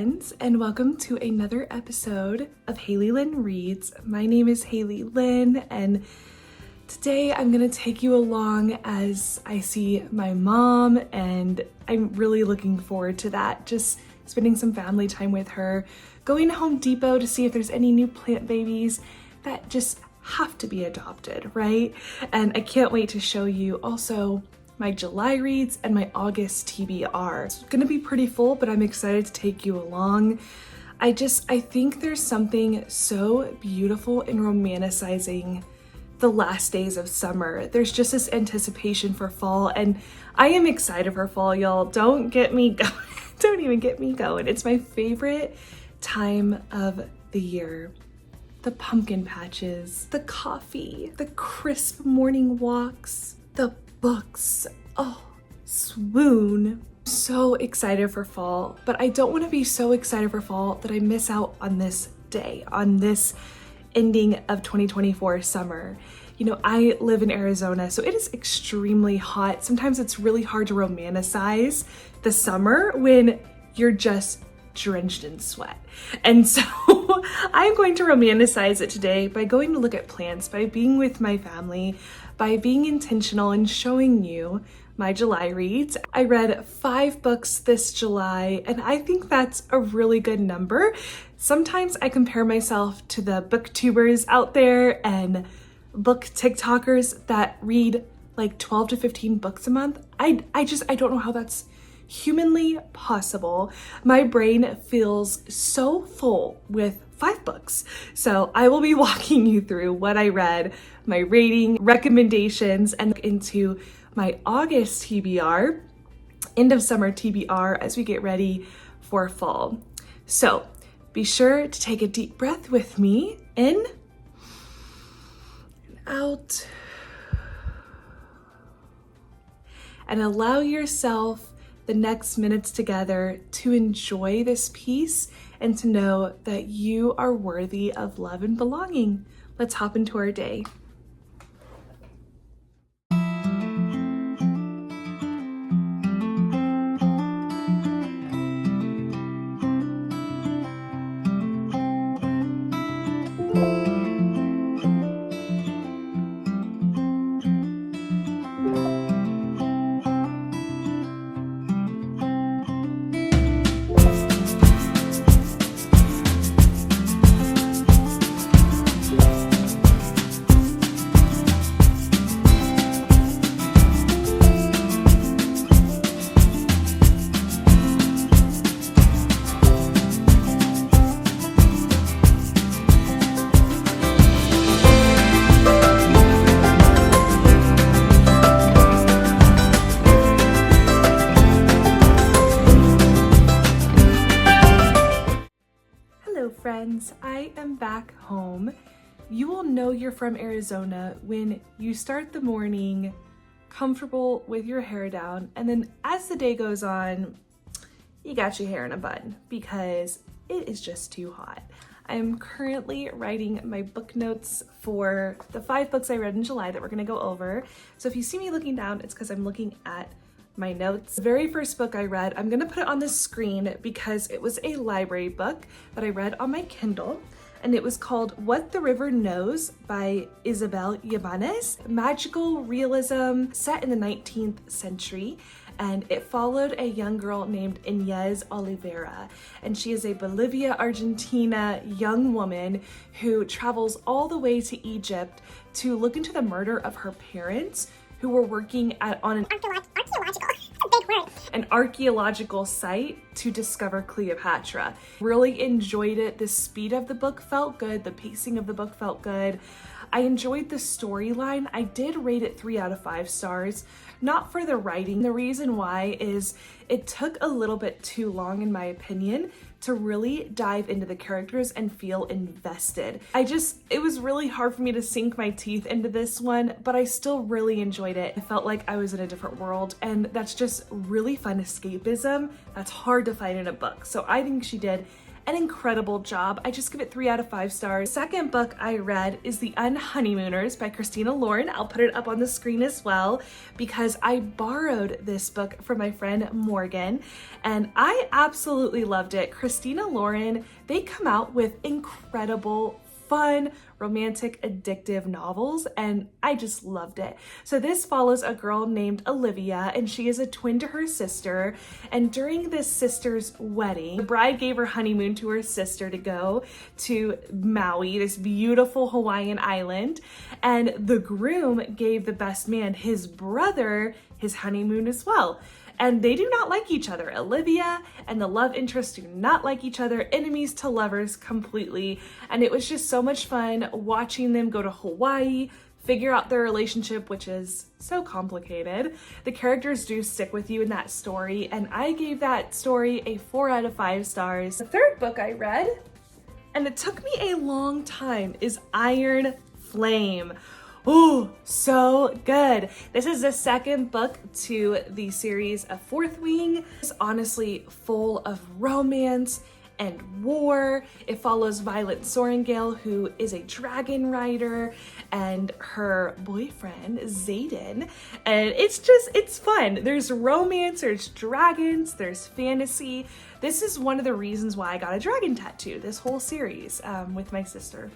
friends, and welcome to another episode of Haley Lynn Reads. My name is Haley Lynn, and today I'm gonna take you along as I see my mom, and I'm really looking forward to that. Just spending some family time with her, going to Home Depot to see if there's any new plant babies that just have to be adopted, right? And I can't wait to show you also my July reads and my August TBR. It's gonna be pretty full, but I'm excited to take you along. I think there's something so beautiful in romanticizing the last days of summer. There's just this anticipation for fall, and I am excited for fall, y'all. Don't get me going. Don't even get me going. It's my favorite time of the year. The pumpkin patches, the coffee, the crisp morning walks, the books. Oh, swoon. So excited for fall, but I don't want to be so excited for fall that I miss out on this day, on this ending of 2024 summer. You know, I live in Arizona, so it is extremely hot. Sometimes it's really hard to romanticize the summer when you're just drenched in sweat. And so I'm going to romanticize it today by going to look at plants, by being with my family, by being intentional and showing you my July reads. I read 5 books this July, and I think that's a really good number. Sometimes I compare myself to the booktubers out there and book TikTokers that read like 12 to 15 books a month. I don't know how that's humanly possible. My brain feels so full with 5 books. So I will be walking you through what I read, my rating, recommendations, and into my August TBR, end of summer TBR, as we get ready for fall. So be sure to take a deep breath with me, in and out, and allow yourself the next minutes together to enjoy this piece and to know that you are worthy of love and belonging. Let's hop into our day. Friends, I am back home. You will know you're from Arizona when you start the morning comfortable with your hair down, and then as the day goes on, you got your hair in a bun because it is just too hot. I am currently writing my book notes for the 5 books I read in July that we're gonna go over. So if you see me looking down, it's because I'm looking at my notes. The very first book I read, I'm gonna put it on the screen because it was a library book that I read on my Kindle, and it was called What the River Knows by Isabel Yabanes. Magical realism set in the 19th century, and it followed a young girl named Inez Oliveira, and she is a Bolivia, Argentina young woman who travels all the way to Egypt to look into the murder of her parents, who were working on an archaeological site to discover Cleopatra. Really enjoyed it. The speed of the book felt good. The pacing of the book felt good. I enjoyed the storyline. I did rate it 3 out of 5 stars, not for the writing. The reason why is it took a little bit too long, in my opinion, to really dive into the characters and feel invested. It was really hard for me to sink my teeth into this one, but I still really enjoyed it. I felt like I was in a different world, and that's just really fun escapism that's hard to find in a book. So I think she did an incredible job. I just give it 3 out of 5 stars. The second book I read is The Unhoneymooners by Christina Lauren. I'll put it up on the screen as well because I borrowed this book from my friend Morgan and I absolutely loved it. Christina Lauren, they come out with incredible, fun, romantic, addictive novels, and I just loved it. So this follows a girl named Olivia, and she is a twin to her sister, and during this sister's wedding, the bride gave her honeymoon to her sister to go to Maui, this beautiful Hawaiian island, and the groom gave the best man, his brother, his honeymoon as well. And they do not like each other. Olivia and the love interest do not like each other, enemies to lovers completely. And it was just so much fun watching them go to Hawaii, figure out their relationship, which is so complicated. The characters do stick with you in that story, and I gave that story a 4 out of 5 stars. The third book I read, and it took me a long time, is Iron Flame. Oh, so good. This is the second book to the series of Fourth Wing. It's honestly full of romance and war. It follows Violet Sorrengail, who is a dragon rider, and her boyfriend, Xaden. And it's fun. There's romance, there's dragons, there's fantasy. This is one of the reasons why I got a dragon tattoo, this whole series, with my sister.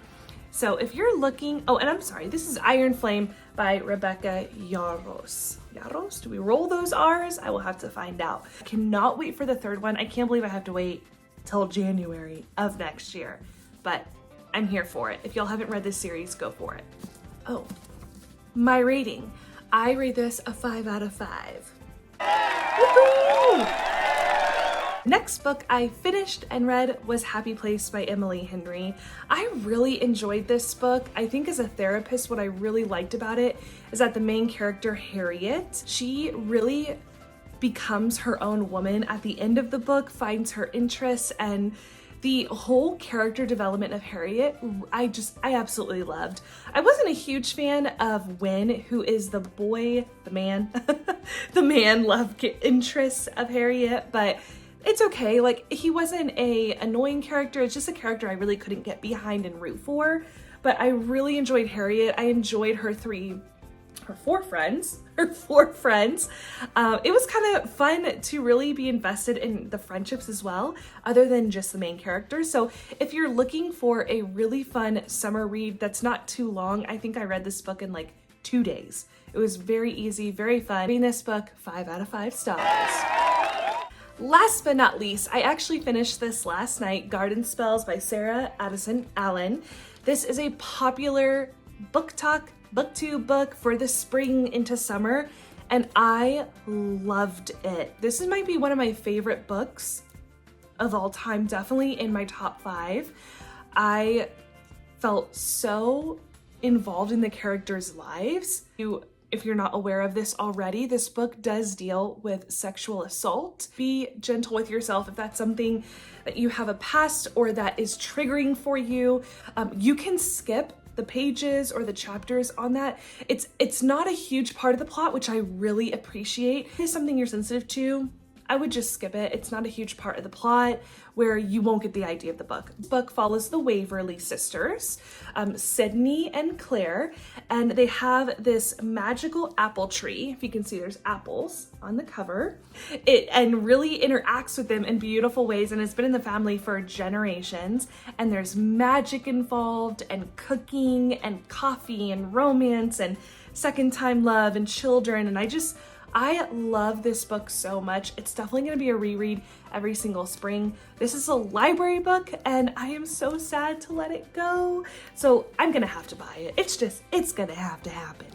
So if you're looking, oh, and I'm sorry, this is Iron Flame by Rebecca Yarros. Yarros? Do we roll those R's? I will have to find out. I cannot wait for the third one. I can't believe I have to wait till January of next year, but I'm here for it. If y'all haven't read this series, go for it. Oh, my rating. I rate this a 5 out of 5. Woohoo! Next book I finished and read was Happy Place by Emily Henry. I really enjoyed this book. I think as a therapist, what I really liked about it is that the main character, Harriet, she really becomes her own woman at the end of the book, finds her interests, and the whole character development of Harriet, I absolutely loved. I wasn't a huge fan of Wynn, who is the man love interest of Harriet, but it's okay. Like, he wasn't a annoying character. It's just a character I really couldn't get behind and root for. But I really enjoyed Harriet. I enjoyed her four friends. It was kind of fun to really be invested in the friendships as well, other than just the main character. So if you're looking for a really fun summer read that's not too long, I think I read this book in like 2 days. It was very easy, very fun. Reading this book, 5 out of 5 stars. Last but not least, I actually finished this last night, Garden Spells by Sarah Addison Allen. This is a popular book talk, booktube book for the spring into summer, and I loved it. This might be one of my favorite books of all time, definitely in my top 5. I felt so involved in the characters' lives. If you're not aware of this already, this book does deal with sexual assault. Be gentle with yourself if that's something that you have a past or that is triggering for you. You can skip the pages or the chapters on that. It's not a huge part of the plot, which I really appreciate. If it's something you're sensitive to, I would just skip it. It's not a huge part of the plot where you won't get the idea of the book. The book follows the Waverly sisters, Sydney and Claire, and they have this magical apple tree. If you can see, there's apples on the cover. And really interacts with them in beautiful ways, and it's been in the family for generations. And there's magic involved, and cooking, and coffee, and romance, and second-time love, and children, and I love this book so much. It's definitely going to be a reread every single spring. This is a library book, and I am so sad to let it go. So I'm going to have to buy it. It's going to have to happen.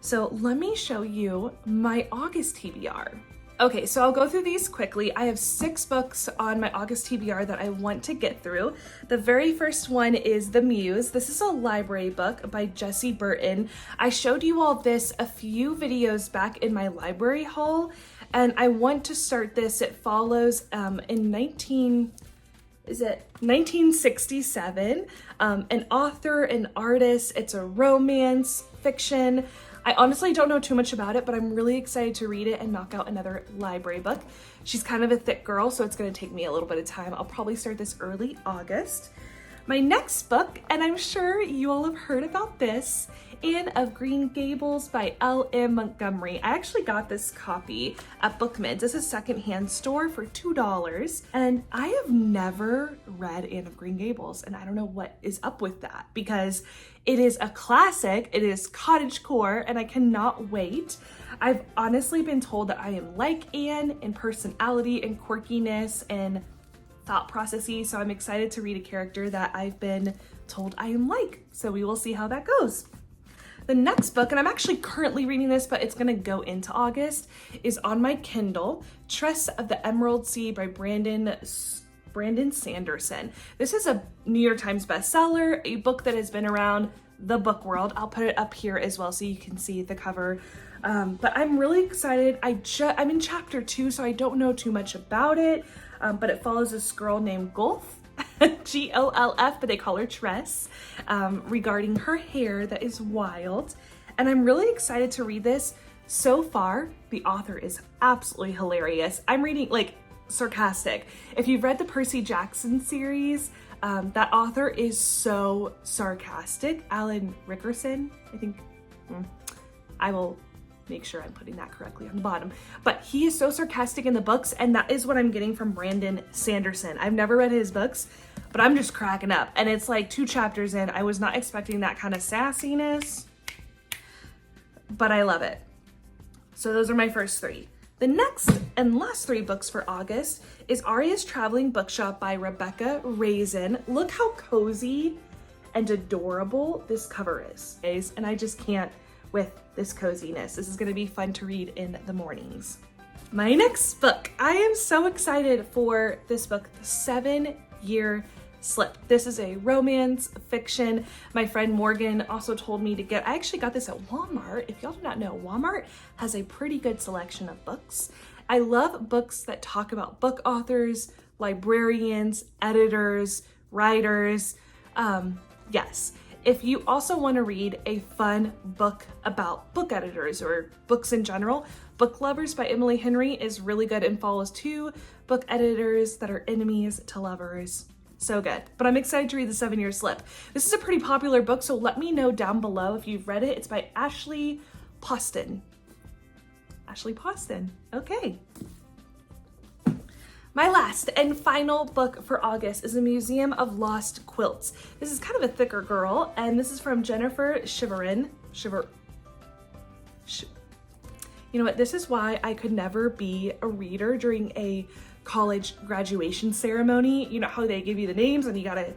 So let me show you my August TBR. Okay, so I'll go through these quickly. I have 6 books on my August TBR that I want to get through. The very first one is The Muse. This is a library book by Jessie Burton. I showed you all this a few videos back in my library haul, and I want to start this. It follows in 1967, an author, an artist. It's a romance fiction. I honestly don't know too much about it, but I'm really excited to read it and knock out another library book. She's kind of a thick girl, so it's going to take me a little bit of time. I'll probably start this early August. My next book, and I'm sure you all have heard about this, Anne of Green Gables by L.M. Montgomery. I actually got this copy at Bookmids. It's a secondhand store for $2, and I have never read Anne of Green Gables, and I don't know what is up with that because it is a classic, it is cottagecore, and I cannot wait. I've honestly been told that I am like Anne in personality and quirkiness and thought processes, so I'm excited to read a character that I've been told I am like. So we will see how that goes. The next book, and I'm actually currently reading this, but it's gonna go into August, is on my Kindle, Tress of the Emerald Sea by Brandon Sanderson. This is a New York Times bestseller, a book that has been around the book world. I'll put it up here as well so you can see the cover. But I'm really excited. I'm in chapter 2, so I don't know too much about it. But it follows this girl named Golf, Golf, but they call her Tress, regarding her hair that is wild. And I'm really excited to read this. So far, the author is absolutely hilarious. I'm reading, like, sarcastic. If you've read the Percy Jackson series, that author is so sarcastic. Alan Rickerson, I think. I will make sure I'm putting that correctly on the bottom. But he is so sarcastic in the books, and that is what I'm getting from Brandon Sanderson. I've never read his books, but I'm just cracking up. And it's like 2 chapters in. I was not expecting that kind of sassiness, but I love it. So those are my first 3. The next and last 3 books for August is Aria's Traveling Bookshop by Rebecca Raisin. Look how cozy and adorable this cover is. And I just can't with this coziness. This is gonna be fun to read in the mornings. My next book, I am so excited for this book, The 7-Year Slip. This is a romance fiction. My friend Morgan also told me to get, I actually got this at Walmart. If y'all do not know, Walmart has a pretty good selection of books. I love books that talk about book authors, librarians, editors, writers. Yes. If you also want to read a fun book about book editors or books in general, Book Lovers by Emily Henry is really good and follows 2 book editors that are enemies to lovers. So good. But I'm excited to read The 7-Year Slip. This is a pretty popular book, so let me know down below if you've read it. It's by Ashley Poston. Ashley Poston. Okay. My last and final book for August is A Museum of Lost Quilts. This is kind of a thicker girl, and this is from Jennifer Shiverin. You know what? This is why I could never be a reader during a college graduation ceremony. You know how they give you the names and you gotta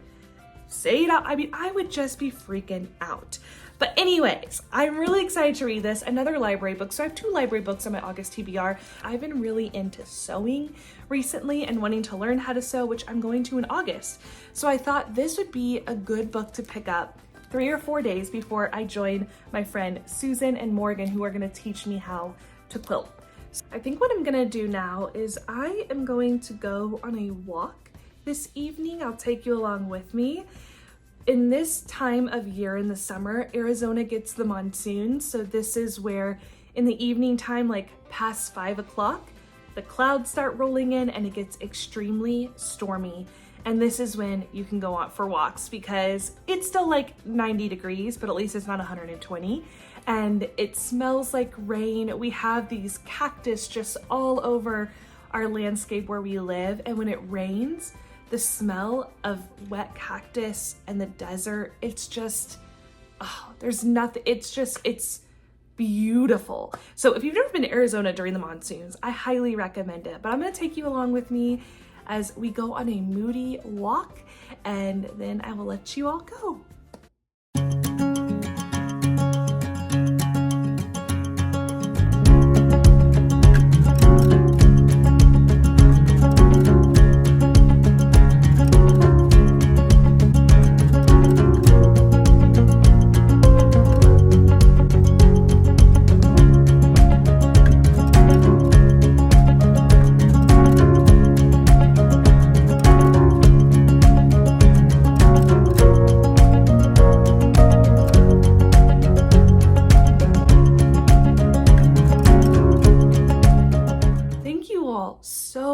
say it out. I mean, I would just be freaking out. But anyways, I'm really excited to read this, another library book. So I have 2 library books on my August TBR. I've been really into sewing recently and wanting to learn how to sew, which I'm going to in August. So I thought this would be a good book to pick up 3 or 4 days before I join my friend Susan and Morgan, who are gonna teach me how to quilt. So I think what I'm gonna do now is I am going to go on a walk this evening. I'll take you along with me. In this time of year in the summer, Arizona gets the monsoon. So this is where in the evening time, like past 5 o'clock, the clouds start rolling in and it gets extremely stormy. And this is when you can go out for walks because it's still like 90 degrees, but at least it's not 120. And it smells like rain. We have these cactus just all over our landscape where we live. And when it rains, the smell of wet cactus and the desert, it's just, oh, there's nothing, it's beautiful. So if you've never been to Arizona during the monsoons, I highly recommend it. But I'm gonna take you along with me as we go on a moody walk, and then I will let you all go.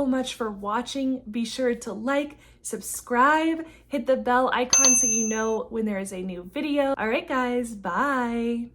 much for watching. Be sure to like, subscribe, hit the bell icon so you know when there is a new video. All right, guys, bye.